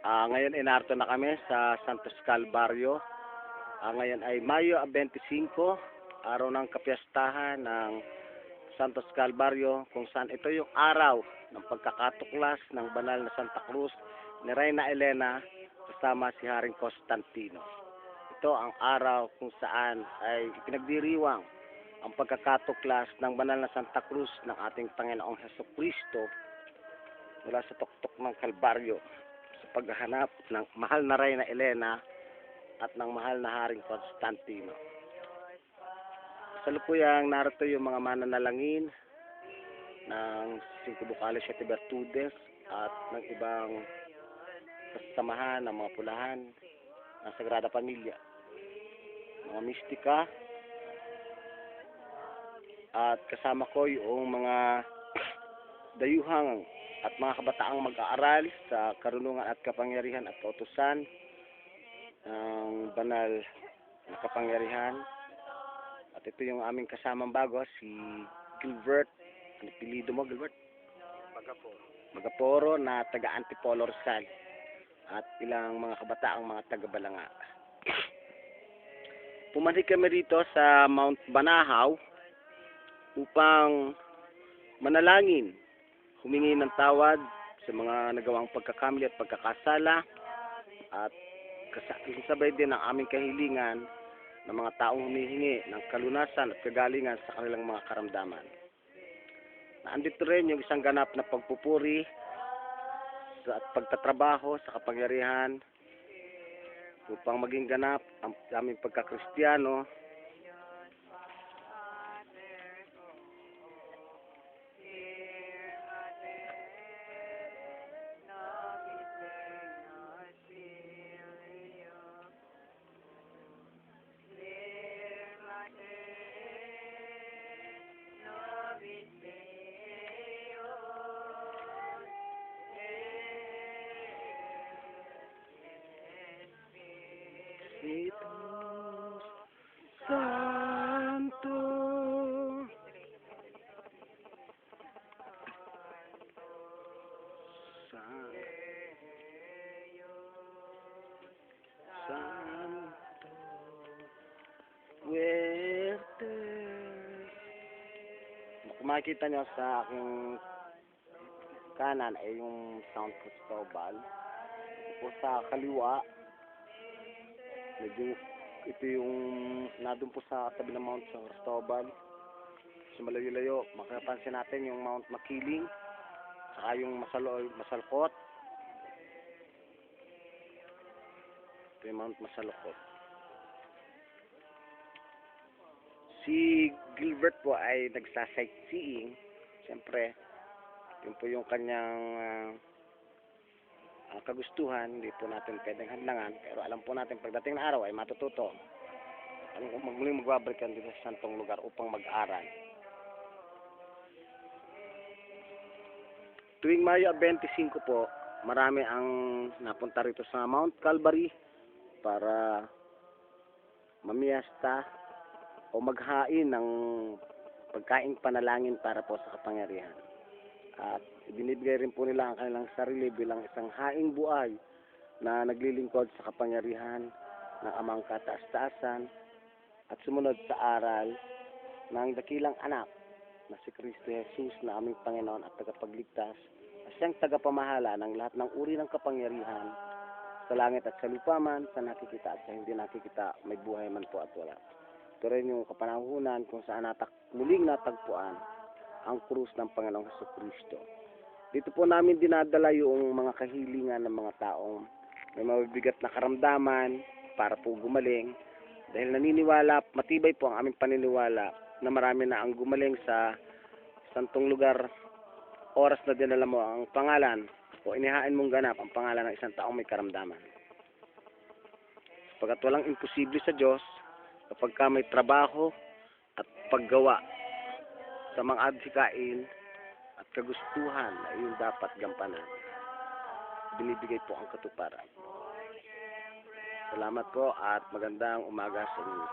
Ngayon inarto na kami sa Santos Calvario. Ngayon ay Mayo 25, araw ng kapiyastahan ng Santos Calvario, kung saan ito yung araw ng pagkakatuklas ng banal na Santa Cruz ni Reyna Elena kasama si Haring Constantino. Ito ang araw kung saan ay ipinagdiriwang ang pagkakatuklas ng banal na Santa Cruz ng ating Panginoong Hesukristo mula sa tuktok ng Calvario sa paghahanap ng mahal na Reyna Elena at ng mahal na Haring Constantino. Salukuyang narito yung mga mananalangin ng Cinco Bucales Siete Virtudes at ng ibang kasamahan ng mga pulahan ng Sagrada Pamilya, mga mistika, at kasama ko yung mga dayuhang at mga kabataang mag-aaral sa karunungan at kapangyarihan at kautusan ng banal na kapangyarihan. At ito yung aming kasamang bago, si Gilbert. Ano pilido mo, Gilbert? Magaporo na taga Antipolo Rizal at ilang mga kabataang mga taga-Balanga. Pumanhik kami rito sa Mount Banahaw upang manalangin, humingi ng tawad sa mga nagawang pagkakamali at pagkakasala, at kasabay din ang aming kahilingan ng mga taong humihingi ng kalunasan at kagalingan sa kanilang mga karamdaman. Naandito rin yung isang ganap na pagpupuri at pagtatrabaho sa kapangyarihan upang maging ganap ang aming pagkakristiyano. Espiritu Santo, Santo, Fuerte. Kung makikita nyo sa aking kanan ay yung San Cristobal. Po sa kaliwa, medyo ito yung nadun po sa tabi ng Mount San Cristobal. So malayo-layo, makapansin natin yung Mount Makiling, saka yung Masalcot. Ito yung Mount Masalcot. Si Gilbert po ay nagsa-sightseeing. Siyempre, yun po yung kanyang kagustuhan, hindi po natin pwedeng hadlangan, pero alam po natin pagdating na araw ay matututo. Muling magbabalikan dito sa santong lugar upang mag-aral. Tuwing Mayo 25 po, marami ang napunta rito sa Mount Calvary para mamiyasta o maghain ng pagkaing panalangin para po sa kapangyarihan. At ibinibigay rin po nila ang kanilang sarili bilang isang haing buhay na naglilingkod sa kapangyarihan ng Amang kataas-taasan at sumunod sa aral ng dakilang anak na si Kristo Jesus na aming Panginoon at tagapagligtas, at siyang tagapamahala ng lahat ng uri ng kapangyarihan sa langit at sa lupa man, sa nakikita at sa hindi nakikita, may buhay man po at wala. Ito rin yung kapanahunan kung saan muling natagpuan ang krus ng Panginoong Hesukristo. Dito po namin dinadala yung mga kahilingan ng mga taong may mabibigat na karamdaman para po gumaling. Dahil naniniwala, matibay po ang aming paniniwala na marami na ang gumaling sa santong lugar. Oras na dinala mo ang pangalan o inihain mong ganap ang pangalan ng isang taong may karamdaman. Pagkat walang imposible sa Diyos, kapag ka may trabaho at paggawa sa mga adhikain at kagustuhan na iyong dapat gampanan, binibigay po ang katuparan. Salamat po at magandang umaga sa inyo.